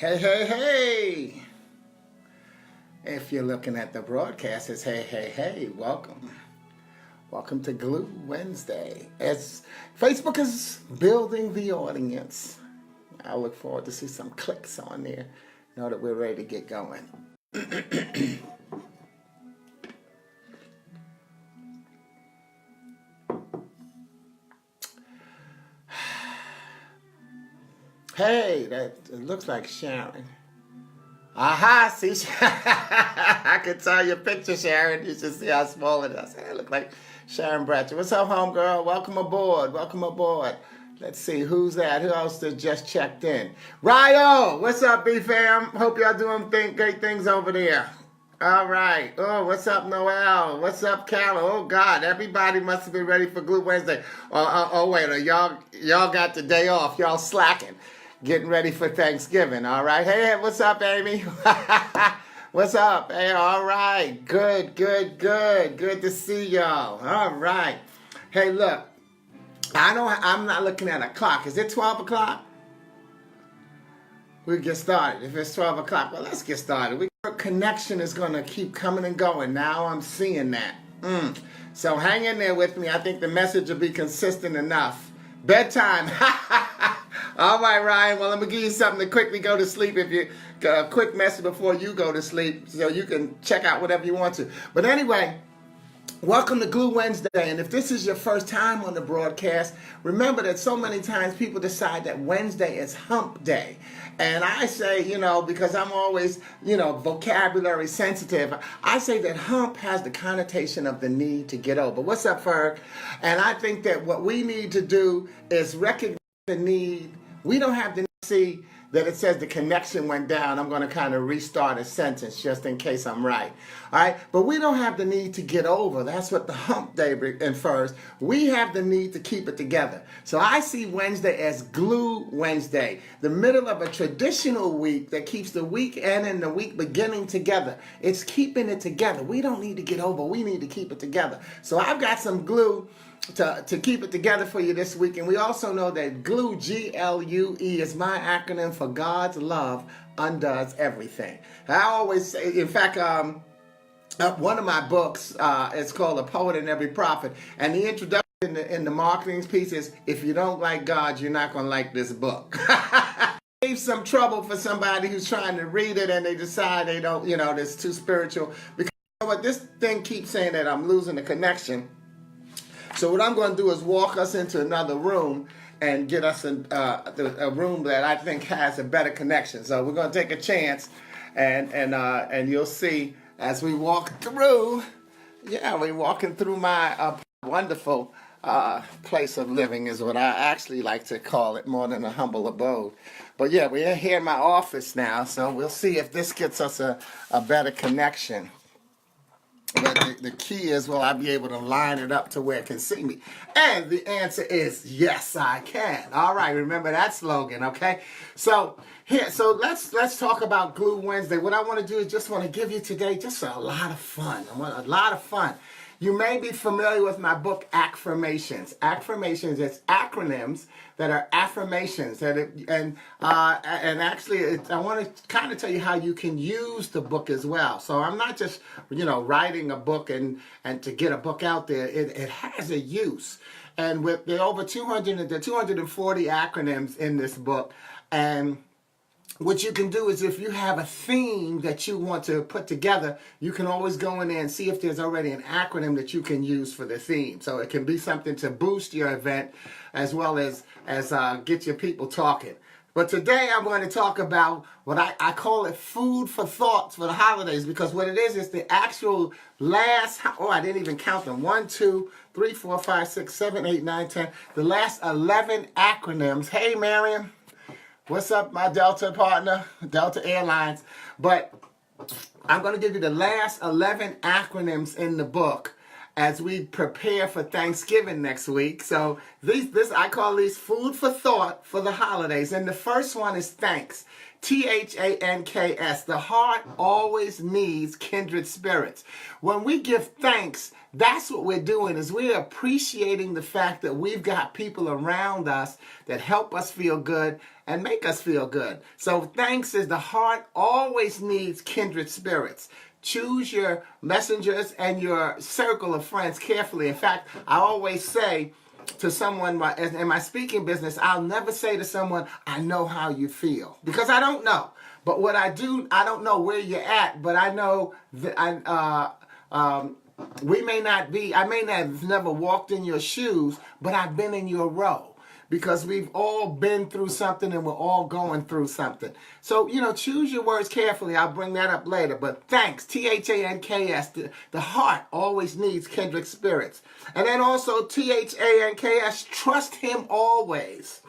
Hey, hey, hey! If you're looking at the broadcast, it's hey, hey, hey, welcome. Welcome to Glue Wednesday. As Facebook is building the audience, I look forward to see some clicks on there. Know that we're ready to get going. Hey, it looks like Sharon. Aha, see, I can tell your picture, Sharon. You should see how small it is. I look like Sharon Bratcher. What's up, homegirl? Welcome aboard. Welcome aboard. Let's see, who's that? Who else just checked in? Ryo, what's up, B-fam? Hope y'all doing great things over there. All right. Oh, what's up, Noel? What's up, Cal? Oh, God, everybody must be ready for Glue Wednesday. Wait, y'all got the day off. Y'all slacking. Getting ready for Thanksgiving, all right? Hey, what's up, Amy? What's up? Hey, all right. Good. Good to see y'all. All right. Hey, look, I'm not looking at a clock. Is it 12 o'clock? We'll get started. If it's 12 o'clock, well, let's get started. Our connection is going to keep coming and going. Now I'm seeing that. So hang in there with me. I think the message will be consistent enough. Bedtime. All right, Ryan. Well, let me give you something to quickly go to sleep. If you a quick message before you go to sleep, so you can check out whatever you want to. But anyway, welcome to Glue Wednesday. And if this is your first time on the broadcast, remember that so many times people decide that Wednesday is hump day. And I say, because I'm always, vocabulary sensitive, I say that hump has the connotation of the need to get over. What's up, Ferg? And I think that what we need to do is recognize the need. We don't have to see that it says the connection went down. I'm going to kind of restart a sentence just in case I'm right. All right. But we don't have the need to get over. That's what the hump day infers. We have the need to keep it together. So I see Wednesday as Glue Wednesday, the middle of a traditional week that keeps the weekend and the week beginning together. It's keeping it together. We don't need to get over. We need to keep it together. So I've got some glue to keep it together for you this week. And we also know that GLUE, G-L-U-E, is my acronym for God's love undoes everything. I always say, in fact, one of my books is called A Poet in Every Prophet. And the introduction in the marketing piece is, if you don't like God, you're not going to like this book. Leave some trouble for somebody who's trying to read it and they decide they don't, it's too spiritual. Because what this thing keeps saying that I'm losing the connection. So what I'm going to do is walk us into another room and get us a room that I think has a better connection. So we're going to take a chance, and you'll see as we walk through. Yeah, we're walking through my wonderful place of living is what I actually like to call it, more than a humble abode. But yeah, we're here in my office now, so we'll see if this gets us a better connection. But the key is, will I be able to line it up to where it can see me? And the answer is, yes, I can. All right, remember that slogan, okay? So let's talk about Glue Wednesday. What I want to do is just want to give you today just a lot of fun. I want a lot of fun. You may be familiar with my book, Ac-Firmations. Ac-Firmations is acronyms that are affirmations. And actually, I want to kind of tell you how you can use the book as well. So I'm not just, writing a book and to get a book out there. It has a use. And with the over 240 acronyms in this book, and what you can do is, if you have a theme that you want to put together, you can always go in there and see if there's already an acronym that you can use for the theme. So it can be something to boost your event as well as get your people talking. But today I'm going to talk about what I call it food for thoughts for the holidays, because what it is the actual last, I didn't even count them, 1, 2, 3, 4, 5, 6, 7, 8, 9, 10, the last 11 acronyms. Hey, Mariam. What's up, my Delta partner, Delta Airlines? But I'm going to give you the last 11 acronyms in the book as we prepare for Thanksgiving next week. So I call these food for thought for the holidays. And the first one is thanks. T-H-A-N-K-S. The heart always needs kindred spirits. When we give thanks, That's what we're doing, is we're appreciating the fact that we've got people around us that help us feel good and make us feel good. So thanks is the heart always needs kindred spirits. Choose your messengers and your circle of friends carefully. In fact, I always say to someone in my speaking business, I'll never say to someone, I know how you feel, because I don't know. But what I do, I don't know where you're at, but I know that I may not have never walked in your shoes, but I've been in your row. Because we've all been through something and we're all going through something. So, choose your words carefully. I'll bring that up later. But thanks, T-H-A-N-K-S. The heart always needs kindred spirits. And then also T-H-A-N-K-S, trust him always.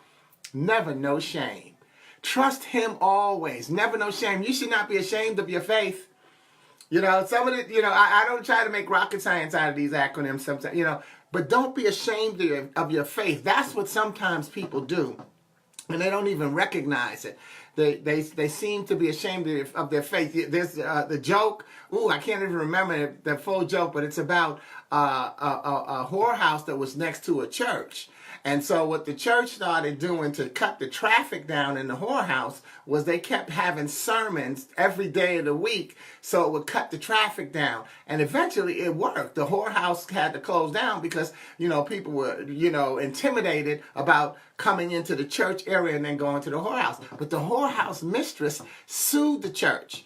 Never no shame. Trust him always. Never no shame. You should not be ashamed of your faith. Some of the, I don't try to make rocket science out of these acronyms sometimes, but don't be ashamed of your faith. That's what sometimes people do, and they don't even recognize it. They seem to be ashamed of their faith. There's the joke. I can't even remember the full joke, but it's about a whorehouse that was next to a church. And so what the church started doing to cut the traffic down in the whorehouse was they kept having sermons every day of the week so it would cut the traffic down. And eventually it worked. The whorehouse had to close down because, people were, intimidated about coming into the church area and then going to the whorehouse. But the whorehouse mistress sued the church.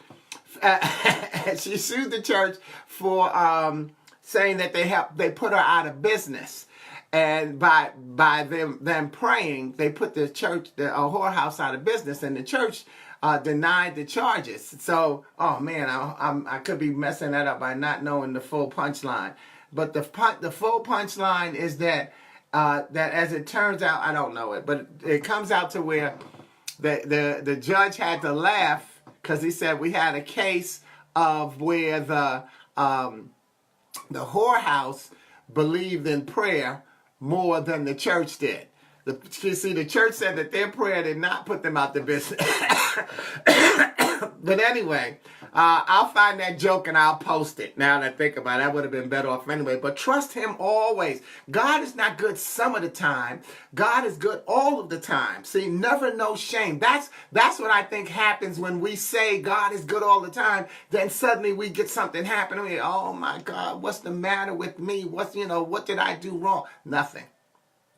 She sued the church for saying that they put her out of business. And by them praying, they put the church, the whorehouse, out of business, and the church denied the charges. So, oh man, I could be messing that up by not knowing the full punchline. But the full punchline is that as it turns out, I don't know it, but it comes out to where the judge had to laugh because he said we had a case of where the whorehouse believed in prayer more than the church did. The church said that their prayer did not put them out the business. But anyway, I'll find that joke and I'll post it. Now that I think about it, I would have been better off anyway. But trust him always. God is not good some of the time. God is good all of the time. See, never no shame. That's what I think happens when we say God is good all the time. Then suddenly we get something happen. Oh my God, what's the matter with me? What did I do wrong? Nothing.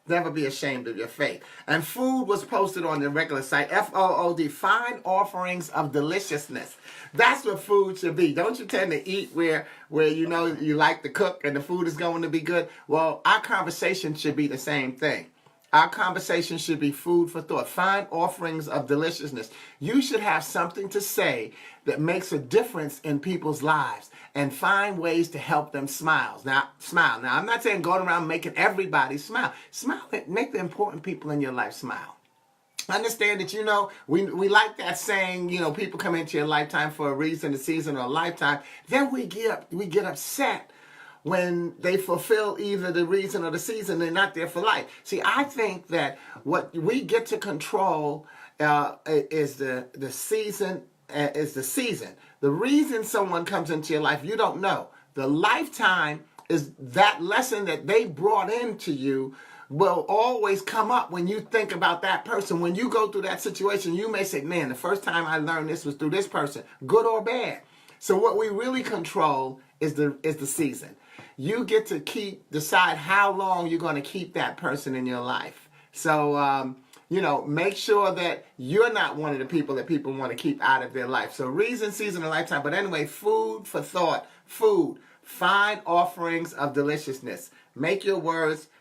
Never be ashamed of your faith. And food was posted on the regular site, F-O-O-D, find offerings of deliciousness. That's what food should be. Don't you tend to eat where you like to cook and the food is going to be good? Well, our conversation should be the same thing. Our conversation should be food for thought. Find offerings of deliciousness. You should have something to say that makes a difference in people's lives and find ways to help them smile. Now, I'm not saying going around making everybody smile. Smile, make the important people in your life smile. Understand that, we like that saying, people come into your lifetime for a reason, a season, or a lifetime. Then we get upset when they fulfill either the reason or the season. They're not there for life. See, I think that what we get to control is the season. The reason someone comes into your life, you don't know. The lifetime is that lesson that they brought into you will always come up when you think about that person. When you go through that situation, you may say, man, the first time I learned this was through this person, good or bad. So what we really control is the season. You get to decide how long you're going to keep that person in your life. So, make sure that you're not one of the people that people want to keep out of their life. So reason, season, and lifetime. But anyway, food for thought. Food. Find offerings of deliciousness.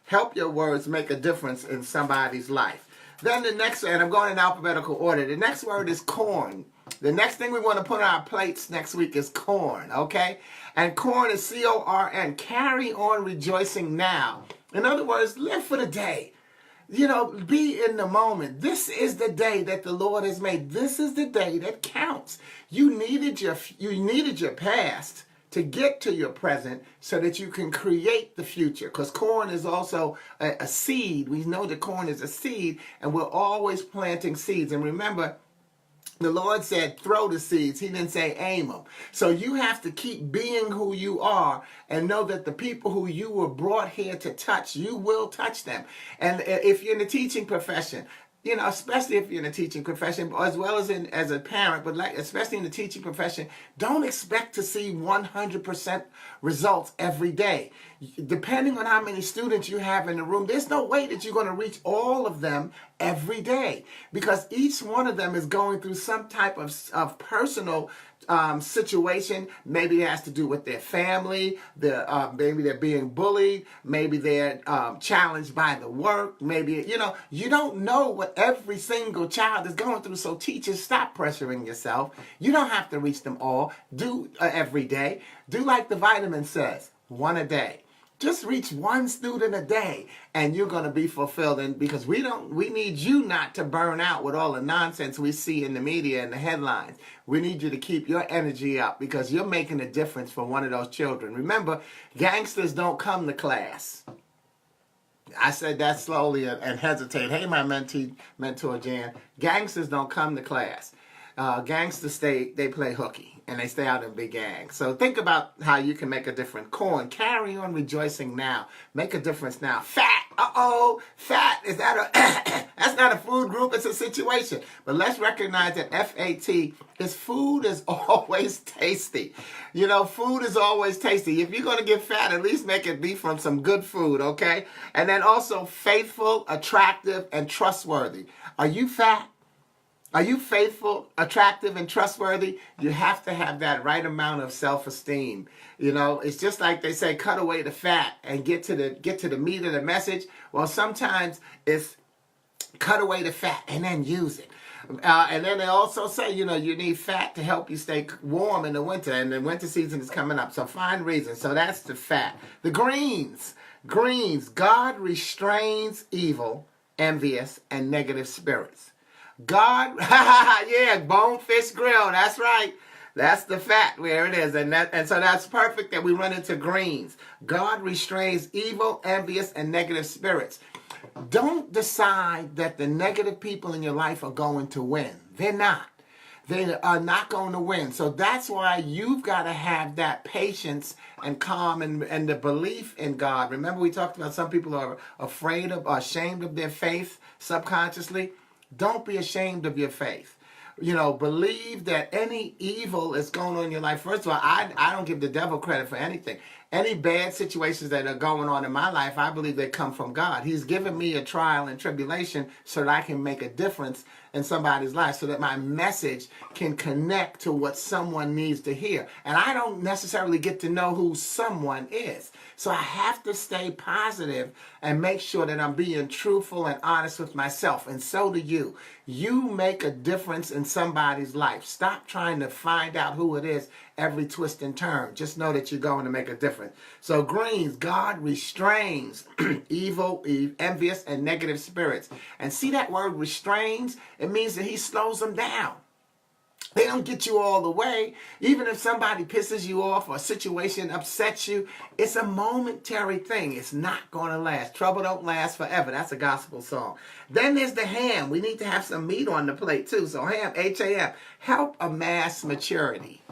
Help your words make a difference in somebody's life. Then the next, and I'm going in alphabetical order. The next word is corn. The next thing we want to put on our plates next week is corn, okay? And corn is C-O-R-N. Carry on rejoicing now. In other words, live for the day. Be in the moment. This is the day that the Lord has made. This is the day that counts. You needed your past to get to your present so that you can create the future. Because corn is also a seed. We know that corn is a seed, and we're always planting seeds. And remember, The Lord said, throw the seeds. He didn't say aim them. So you have to keep being who you are and know that the people who you were brought here to touch, you will touch them. And if you're in the teaching profession, you know, especially if you're in the teaching profession, as well as as a parent, but like especially in the teaching profession, don't expect to see 100% results every day. Depending on how many students you have in the room, there's no way that you're going to reach all of them every day, because each one of them is going through some type of personal situation. Maybe it has to do with their family, maybe they're being bullied, maybe they're challenged by the work, maybe, you know, you don't know what every single child is going through. So teachers, stop pressuring yourself. You don't have to reach them all. Do every day. Do like the vitamin says, one a day. Just reach one student a day and you're going to be fulfilled. And because we need you not to burn out with all the nonsense we see in the media and the headlines. We need you to keep your energy up because you're making a difference for one of those children. Remember, gangsters don't come to class. I said that slowly and hesitate. Hey, my mentor Jan, gangsters don't come to class. Gangsters they play hooky and they stay out in big gangs. So think about how you can make a difference. Corn, carry on rejoicing now. Make a difference now. Fat, fat, is that that's not a food group, it's a situation. But let's recognize that FAT is food is always tasty. You know, food is always tasty. If you're going to get fat, at least make it be from some good food, okay? And then also faithful, attractive, and trustworthy. Are you fat? Are you faithful, attractive, and trustworthy? You have to have that right amount of self-esteem. You know, it's just like they say, cut away the fat and get to the meat of the message. Well, sometimes it's cut away the fat and then use it. And then they also say, you know, you need fat to help you stay warm in the winter, and the winter season is coming up. So find reasons. So that's the fat. The greens. Greens. God restrains evil, envious, and negative spirits. God, yeah, Bonefish Grill, that's right. That's the fat where it is. And so that's perfect that we run into greens. God restrains evil, envious, and negative spirits. Don't decide that the negative people in your life are going to win. They're not. They are not going to win. So that's why you've got to have that patience and calm and the belief in God. Remember we talked about some people are afraid of, or ashamed of their faith subconsciously. Don't be ashamed of your faith. You know, believe that any evil is going on in your life. First of all, I don't give the devil credit for anything. Any bad situations that are going on in my life, I believe they come from God. He's given me a trial and tribulation so that I can make a difference in somebody's life, so that my message can connect to what someone needs to hear. And I don't necessarily get to know who someone is. So I have to stay positive and make sure that I'm being truthful and honest with myself. And so do you. You make a difference in somebody's life. Stop trying to find out who it is every twist and turn. Just know that you're going to make a difference. So greens, God restrains evil, envious, and negative spirits. And see that word restrains? It means that he slows them down. They don't get you all the way. Even if somebody pisses you off or a situation upsets you, it's a momentary thing. It's not going to last. Trouble don't last forever. That's a gospel song. Then there's the ham. We need to have some meat on the plate too. So ham, H-A-M, help amass maturity.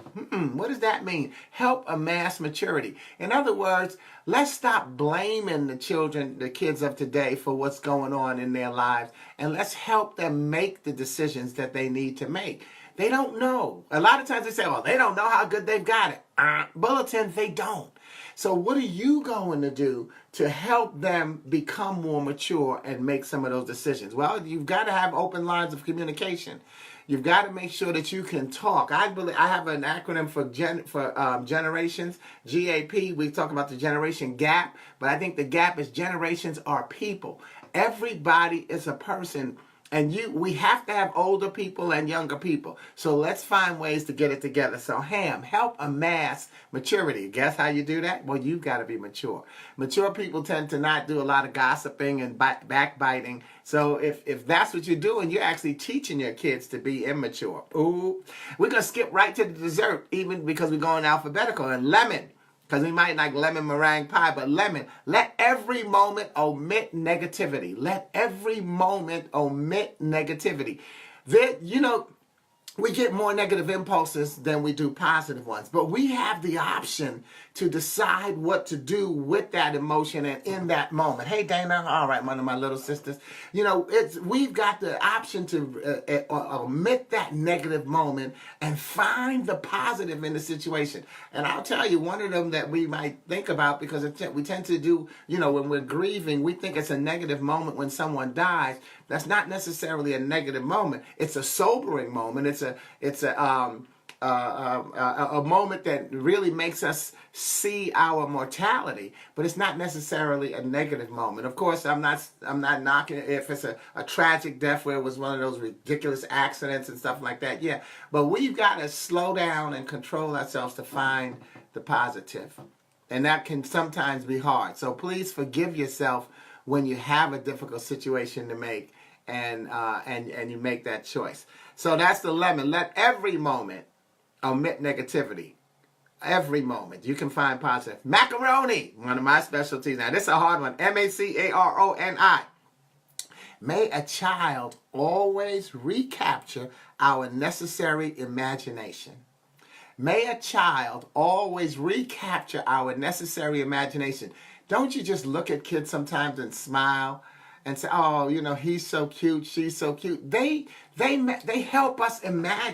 What does that mean? Help amass maturity. In other words, let's stop blaming the children, the kids of today, for what's going on in their lives, and let's help them make the decisions that they need to make. They don't know. A lot of times they say, oh, they don't know how good they've got it. Bulletin, they don't. So what are you going to do to help them become more mature and make some of those decisions? Well, you've got to have open lines of communication. You've got to make sure that you can talk. I have an acronym for generations, GAP. We talk about the generation gap, but I think the gap is generations are people. Everybody is a person. And we have to have older people and younger people. So let's find ways to get it together. So ham, help amass maturity. Guess how you do that? Well, you've got to be mature. Mature people tend to not do a lot of gossiping and backbiting. So if that's what you're doing, you're actually teaching your kids to be immature. Ooh. We're going to skip right to the dessert, even because we're going alphabetical. And lemon. Because we might like lemon meringue pie, but lemon. Let every moment omit negativity. Let every moment omit negativity. You know, we get more negative impulses than we do positive ones. But we have the option to decide what to do with that emotion and in that moment. Hey, Dana. All right, one of my little sisters. You know, we've got the option to omit that negative moment and find the positive in the situation. And I'll tell you, one of them that we might think about, because we tend to do, you know, when we're grieving, we think it's a negative moment when someone dies. That's not necessarily a negative moment. It's a sobering moment. It's a moment that really makes us see our mortality, but it's not necessarily a negative moment. Of course, I'm not knocking it if it's a tragic death where it was one of those ridiculous accidents and stuff like that. Yeah, but we've got to slow down and control ourselves to find the positive, and that can sometimes be hard. So please forgive yourself when you have a difficult situation to make, and you make that choice. So that's the lemon. Let every moment omit negativity. Every moment. You can find positive. Macaroni, one of my specialties. Now, this is a hard one. M-A-C-A-R-O-N-I. May a child always recapture our necessary imagination. May a child always recapture our necessary imagination. Don't you just look at kids sometimes and smile and say, oh, you know, he's so cute, she's so cute. They help us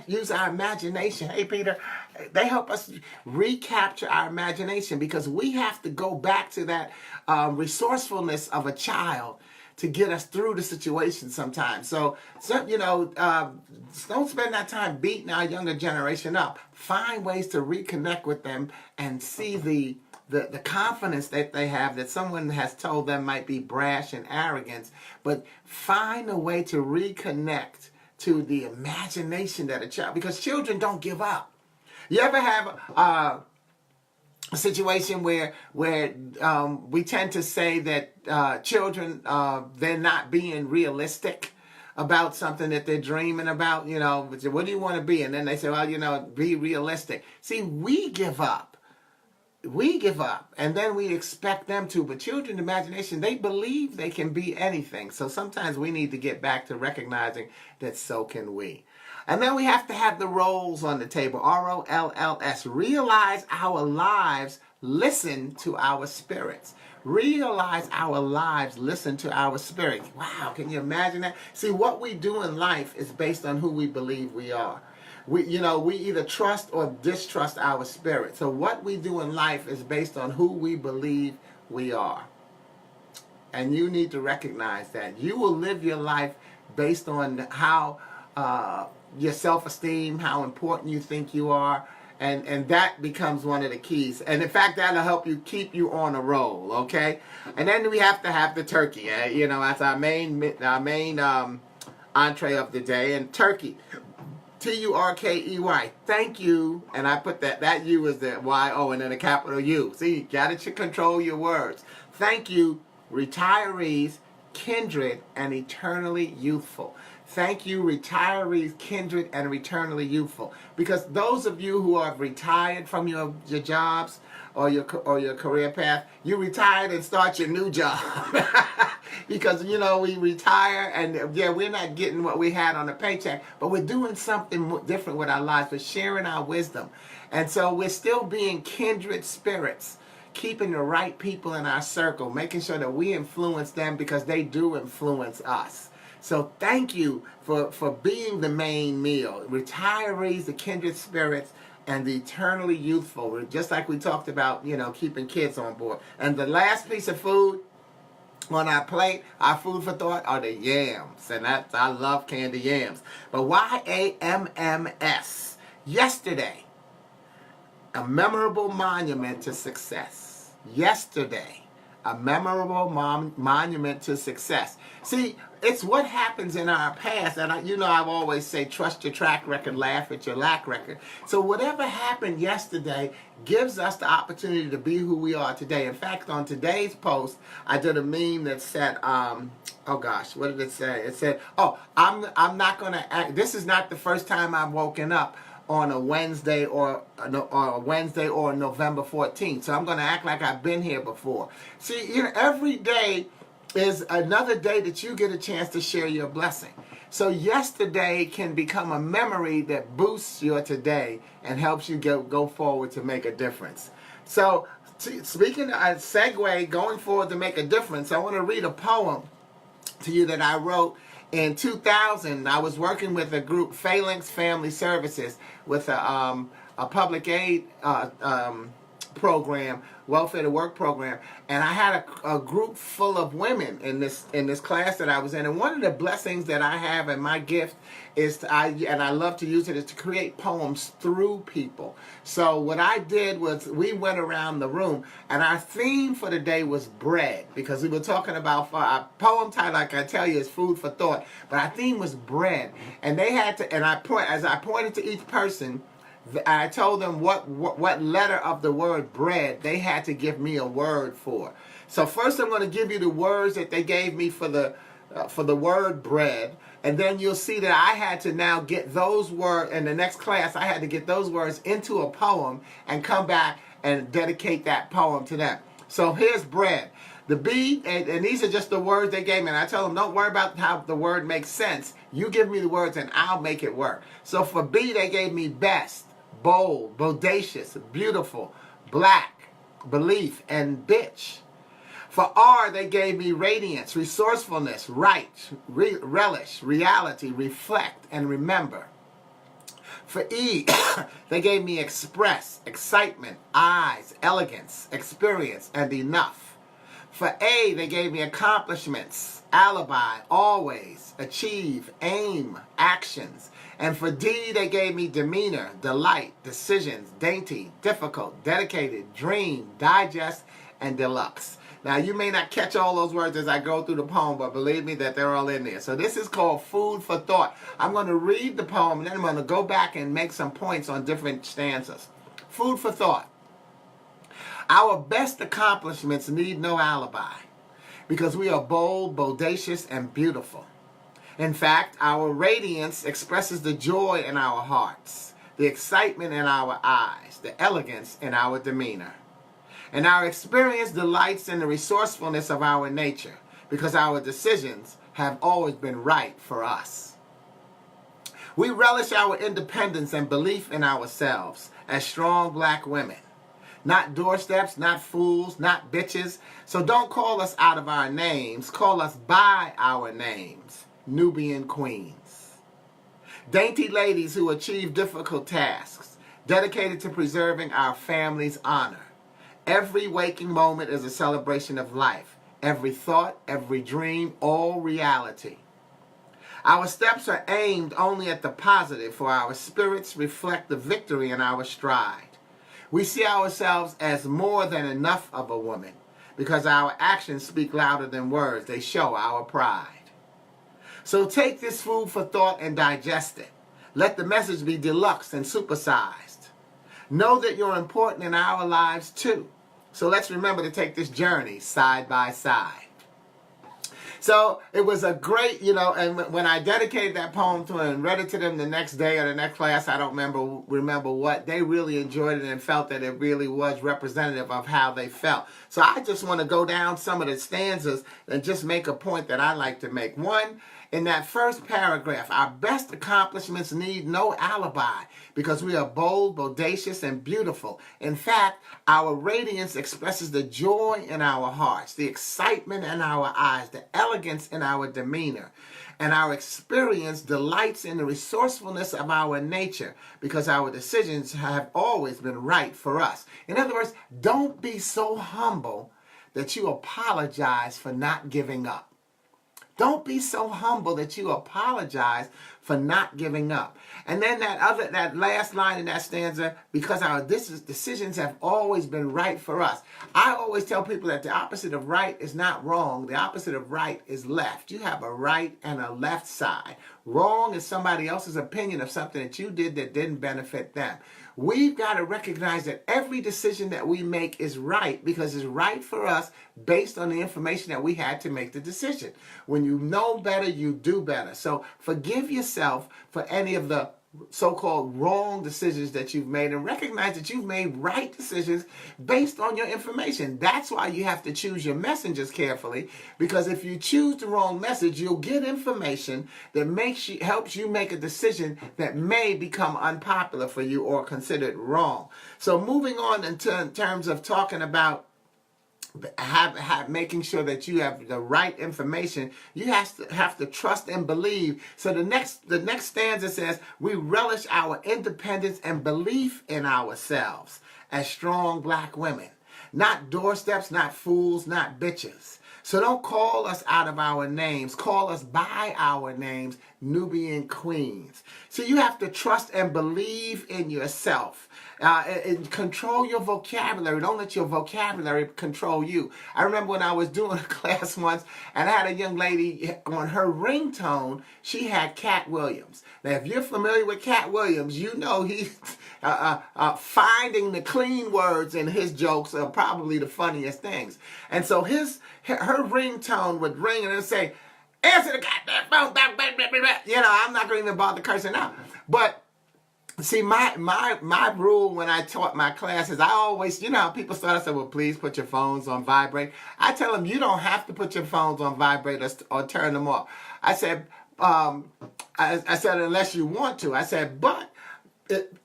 use our imagination. Hey, Peter, they help us recapture our imagination, because we have to go back to that resourcefulness of a child to get us through the situation sometimes. So you know, don't spend that time beating our younger generation up. Find ways to reconnect with them and see the confidence that they have that someone has told them might be brash and arrogance, but find a way to reconnect to the imagination that a child, because children don't give up. You ever have a situation where we tend to say that children, they're not being realistic about something that they're dreaming about? You know, what do you want to be? And then they say, well, you know, be realistic. See, we give up. We give up, and then we expect them to. But children's imagination, they believe they can be anything. So sometimes we need to get back to recognizing that so can we. And then we have to have the roles on the table. R-O-L-L-S. Realize our lives listen to our spirits. Realize our lives listen to our spirit. Wow, can you imagine that? See, what we do in life is based on who we believe we are. We either trust or distrust our spirit. So what we do in life is based on who we believe we are. And you need to recognize that. You will live your life based on how your self-esteem, how important you think you are, and that becomes one of the keys. And in fact, that'll help you keep you on a roll, okay? And then we have to have the turkey. You know, that's our main entree of the day. And turkey, T-U-R-K-E-Y. Thank you. And I put that U is the Y-O and then a capital U. See, you got to control your words. Thank you, retirees, kindred, and eternally youthful. Thank you, retirees, kindred, and eternally youthful. Because those of you who have retired from your jobs or your career path, you retired and start your new job. Because, you know, we retire and, yeah, we're not getting what we had on a paycheck, but we're doing something different with our lives. We're sharing our wisdom. And so we're still being kindred spirits, keeping the right people in our circle, making sure that we influence them because they do influence us. So thank you for being the main meal. Retirees, the kindred spirits, and the eternally youthful. Just like we talked about, you know, keeping kids on board. And the last piece of food on our plate, our food for thought, are the yams. And I love candy yams. But Y-A-M-M-S. Yesterday, a memorable monument to success. Yesterday, a memorable monument to success. See, it's what happens in our past. And I've always say, trust your track record, laugh at your lack record. So whatever happened yesterday gives us the opportunity to be who we are today. In fact, on today's post, I did a meme that said, oh gosh, what did it say? It said, oh, I'm not going to act. This is not the first time I've woken up on a Wednesday or November 14th. So I'm going to act like I've been here before. See, every day is another day that you get a chance to share your blessing. So yesterday can become a memory that boosts your today and helps you go forward to make a difference. So speaking of a segue, going forward to make a difference, I want to read a poem to you that I wrote in 2000. I was working with a group, Phalanx Family Services, with a public aid program, welfare to work program, and I had a group full of women in this class that I was in. And one of the blessings that I have and my gift is and I love to use it, is to create poems through people. So what I did was we went around the room, and our theme for the day was bread, because we were talking about our poem title, like I tell you, is food for thought, but our theme was bread. And they had to, and as I pointed to each person, I told them what letter of the word bread they had to give me a word for. So first I'm going to give you the words that they gave me for the word bread, and then you'll see that I had to now get those words in the next class. I had to get those words into a poem and come back and dedicate that poem to them. So here's bread. The B, and these are just the words they gave me, and I tell them, don't worry about how the word makes sense. You give me the words and I'll make it work. So for B, they gave me best, bold, bodacious, beautiful, black, belief, and bitch. For R, they gave me radiance, resourcefulness, right, relish, reality, reflect, and remember. For E, they gave me express, excitement, eyes, elegance, experience, and enough. For A, they gave me accomplishments, alibi, always, achieve, aim, actions. And for D, they gave me demeanor, delight, decisions, dainty, difficult, dedicated, dream, digest, and deluxe. Now, you may not catch all those words as I go through the poem, but believe me that they're all in there. So this is called Food for Thought. I'm going to read the poem, and then I'm going to go back and make some points on different stanzas. Food for thought. Our best accomplishments need no alibi, because we are bold, bodacious, and beautiful. In fact, our radiance expresses the joy in our hearts, the excitement in our eyes, the elegance in our demeanor. And our experience delights in the resourcefulness of our nature, because our decisions have always been right for us. We relish our independence and belief in ourselves as strong black women. Not doorsteps, not fools, not bitches. So don't call us out of our names. Call us by our names. Nubian queens. Dainty ladies who achieve difficult tasks, dedicated to preserving our family's honor. Every waking moment is a celebration of life. Every thought, every dream, all reality. Our steps are aimed only at the positive, for our spirits reflect the victory in our stride. We see ourselves as more than enough of a woman, because our actions speak louder than words. They show our pride. So take this food for thought and digest it. Let the message be deluxe and supersized. Know that you're important in our lives too. So let's remember to take this journey side by side. So it was a great, and when I dedicated that poem to them and read it to them the next day or the next class, I don't remember what, they really enjoyed it and felt that it really was representative of how they felt. So I just want to go down some of the stanzas and just make a point that I like to make. One, in that first paragraph, our best accomplishments need no alibi, because we are bold, bodacious, and beautiful. In fact, our radiance expresses the joy in our hearts, the excitement in our eyes, the elegance in our demeanor. And our experience delights in the resourcefulness of our nature, because our decisions have always been right for us. In other words, don't be so humble that you apologize for not giving up. Don't be so humble that you apologize for not giving up. And then that last line in that stanza, because our decisions have always been right for us. I always tell people that the opposite of right is not wrong. The opposite of right is left. You have a right and a left side. Wrong is somebody else's opinion of something that you did that didn't benefit them. We've got to recognize that every decision that we make is right, because it's right for us based on the information that we had to make the decision. When you know better, you do better. So forgive yourself for any of the so-called wrong decisions that you've made, and recognize that you've made right decisions based on your information. That's why you have to choose your messengers carefully, because if you choose the wrong message, you'll get information that helps you make a decision that may become unpopular for you or considered wrong. So moving on in terms of talking about making sure that you have the right information, you have to trust and believe. So the next stanza says, we relish our independence and belief in ourselves as strong black women, not doorsteps, not fools, not bitches. So don't call us out of our names. Call us by our names, Nubian queens. So you have to trust and believe in yourself. And control your vocabulary. Don't let your vocabulary control you. I remember when I was doing a class once, and I had a young lady on her ringtone, she had Cat Williams. Now, if you're familiar with Cat Williams, you know he's finding the clean words in his jokes are probably the funniest things. And so her ringtone would ring and it would say, answer the goddamn phone. You know, I'm not going to even bother cursing out. But see, my rule when I taught my classes, I always, you know, people start to say, well, please put your phones on vibrate. I tell them, you don't have to put your phones on vibrate or turn them off. I said, I said, unless you want to. I said, but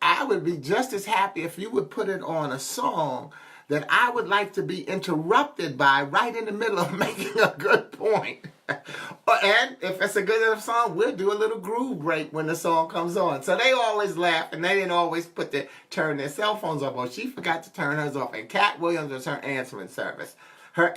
I would be just as happy if you would put it on a song that I would like to be interrupted by right in the middle of making a good point. And if it's a good enough song, we'll do a little groove break when the song comes on. So they always laugh, and they didn't always turn their cell phones off. Well, she forgot to turn hers off, and Cat Williams was her answering service. Her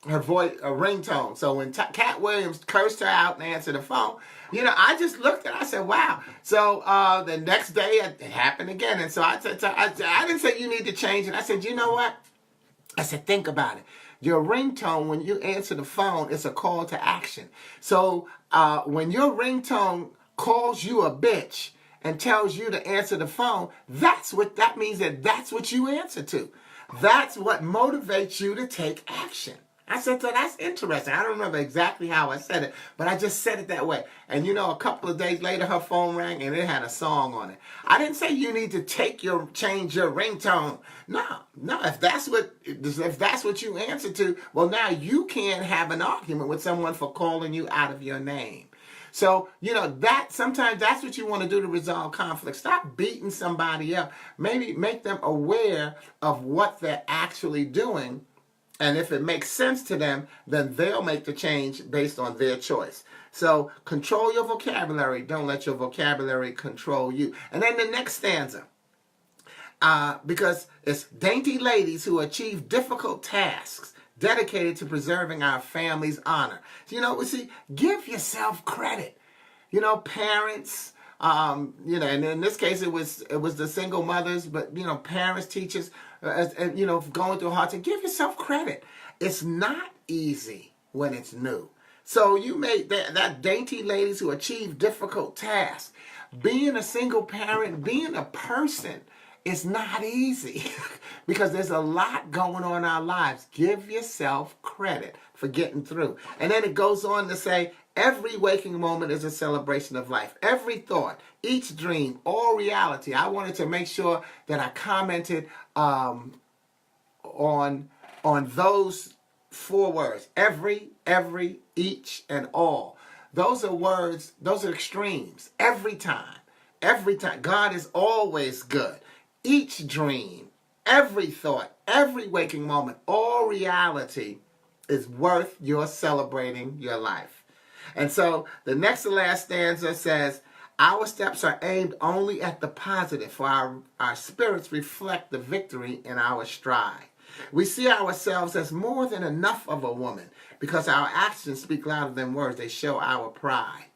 voice, a ringtone. So when Cat Williams cursed her out and answered the phone, you know, I just looked at her, I said, wow. So the next day it happened again. And so I said, I didn't say you need to change it. I said, you know what? I said, think about it. Your ringtone, when you answer the phone, it's a call to action. So when your ringtone calls you a bitch and tells you to answer the phone, that means that's what you answer to. That's what motivates you to take action. I said, so that's interesting. I don't remember exactly how I said it, but I just said it that way. And you know, a couple of days later, her phone rang and it had a song on it. I didn't say you need to change your ringtone. No. If that's what you answer to, well, now you can't have an argument with someone for calling you out of your name. So, you know, sometimes that's what you want to do to resolve conflict. Stop beating somebody up. Maybe make them aware of what they're actually doing. And if it makes sense to them, then they'll make the change based on their choice. So control your vocabulary. Don't let your vocabulary control you. And then the next stanza, because it's dainty ladies who achieve difficult tasks dedicated to preserving our family's honor. You know, give yourself credit. You know, parents, you know, and in this case, it was the single mothers, but, you know, parents, teachers, you know, going through a hard time. Give yourself credit. It's not easy when it's new. So you made that dainty ladies who achieve difficult tasks. Being a single parent, being a person, it's not easy because there's a lot going on in our lives. Give yourself credit for getting through. And then it goes on to say, every waking moment is a celebration of life. Every thought, each dream, all reality. I wanted to make sure that I commented on those 4 words. Every, each, and all. Those are words, those are extremes. Every time. God is always good. Each dream, every thought, every waking moment, all reality is worth your celebrating your life. And so the next to last stanza says, our steps are aimed only at the positive, for our spirits reflect the victory in our stride. We see ourselves as more than enough of a woman because our actions speak louder than words. They show our pride.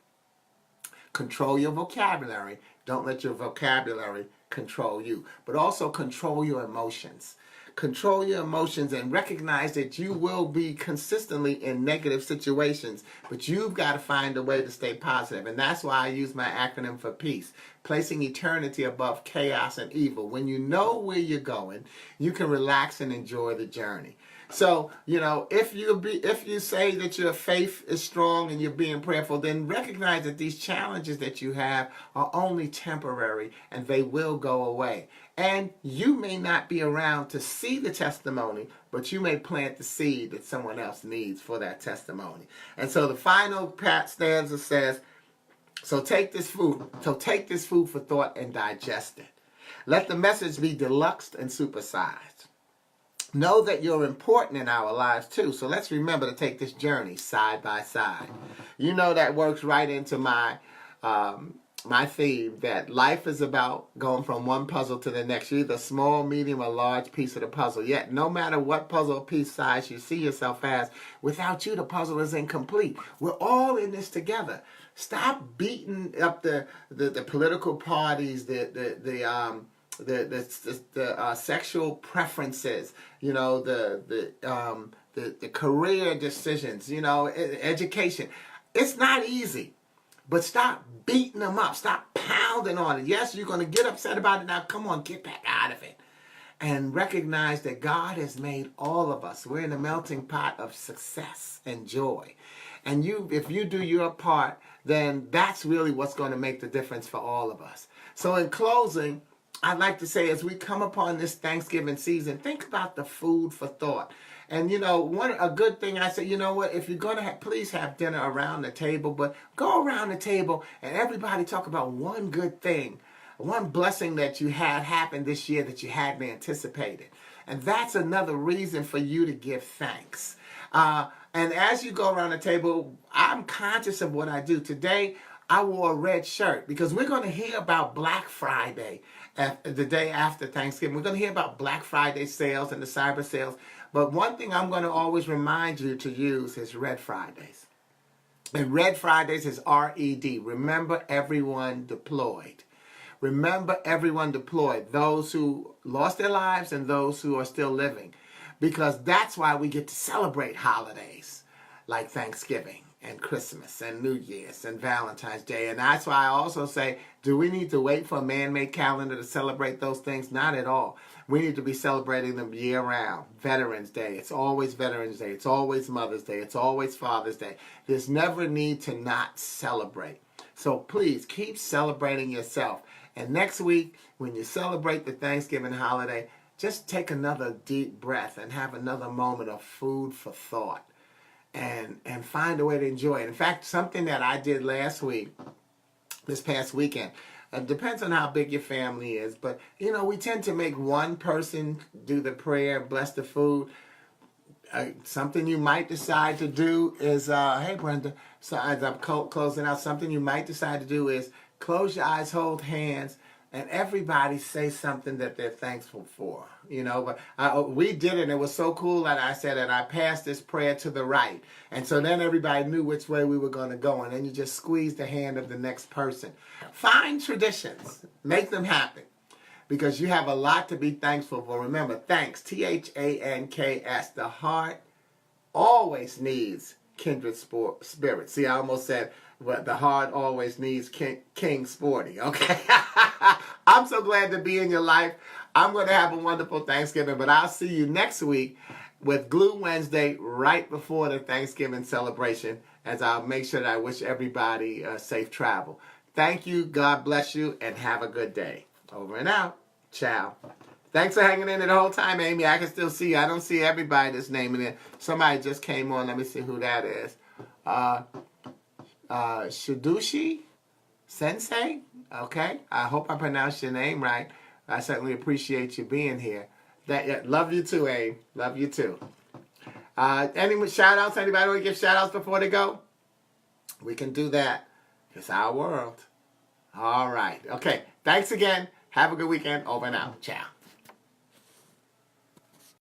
Control your vocabulary. Don't let your vocabulary control you, but also control your emotions. Control your emotions and recognize that you will be consistently in negative situations, but you've got to find a way to stay positive. And that's why I use my acronym for peace, placing eternity above chaos and evil. When you know where you're going, you can relax and enjoy the journey. So, if you say that your faith is strong and you're being prayerful, then recognize that these challenges that you have are only temporary and they will go away. And you may not be around to see the testimony, but you may plant the seed that someone else needs for that testimony. And so the final stanza says, So take this food for thought and digest it. Let the message be deluxed and supersized. Know that you're important in our lives too. So let's remember to take this journey side by side. That works right into my theme, that life is about going from one puzzle to the next. You're either small, medium, or large piece of the puzzle. Yet, no matter what puzzle piece size you see yourself as, without you, the puzzle is incomplete. We're all in this together. Stop beating up the political parties, the sexual preferences, the career decisions, education. It's not easy. But stop beating them up. Stop pounding on it. Yes, you're going to get upset about it. Now, come on, get back out of it. And recognize that God has made all of us. We're in a melting pot of success and joy. And if you do your part, then that's really what's going to make the difference for all of us. So in closing, I'd like to say, as we come upon this Thanksgiving season, think about the food for thought. And a good thing I say, if you're going to please have dinner around the table, but go around the table and everybody talk about one good thing, one blessing that you had happen this year that you hadn't anticipated. And that's another reason for you to give thanks. And as you go around the table, I'm conscious of what I do. Today, I wore a red shirt because we're going to hear about Black Friday the day after Thanksgiving. We're going to hear about Black Friday sales and the cyber sales. But one thing I'm going to always remind you to use is Red Fridays. And Red Fridays is R-E-D. Remember everyone deployed. Remember everyone deployed. Those who lost their lives and those who are still living. Because that's why we get to celebrate holidays like Thanksgiving and Christmas and New Year's and Valentine's Day. And that's why I also say, do we need to wait for a man-made calendar to celebrate those things? Not at all. We need to be celebrating them year-round. Veterans Day. It's always Veterans Day. It's always Mother's Day. It's always Father's Day. There's never a need to not celebrate. So please keep celebrating yourself. And next week, when you celebrate the Thanksgiving holiday, just take another deep breath and have another moment of food for thought. And find a way to enjoy it. In fact, something that I did this past weekend, it depends on how big your family is, but we tend to make one person do the prayer, bless the food. Something you might decide to do is, hey Brenda, so as I'm closing out, something you might decide to do is close your eyes, hold hands, and everybody say something that they're thankful for. But we did it, and it was so cool that I said that I passed this prayer to the right. And so then everybody knew which way we were going to go, and then you just squeeze the hand of the next person. Find traditions. Make them happen. Because you have a lot to be thankful for. Remember, thanks, T-H-A-N-K-S. The heart always needs kindred spirits. See, I almost said, but the heart always needs King Sporty, okay? I'm so glad to be in your life. I'm going to have a wonderful Thanksgiving, but I'll see you next week with Glue Wednesday right before the Thanksgiving celebration, as I'll make sure that I wish everybody safe travel. Thank you, God bless you, and have a good day. Over and out. Ciao. Thanks for hanging in there the whole time, Amy. I can still see you. I don't see everybody that's naming it. Somebody just came on. Let me see who that is. Shidushi Sensei. Okay. I hope I pronounced your name right. I certainly appreciate you being here. Love you too, Abe. Love you too. Any shout outs? Anybody want to give shout outs before they go? We can do that. It's our world. All right. Okay. Thanks again. Have a good weekend. Over and out. Ciao.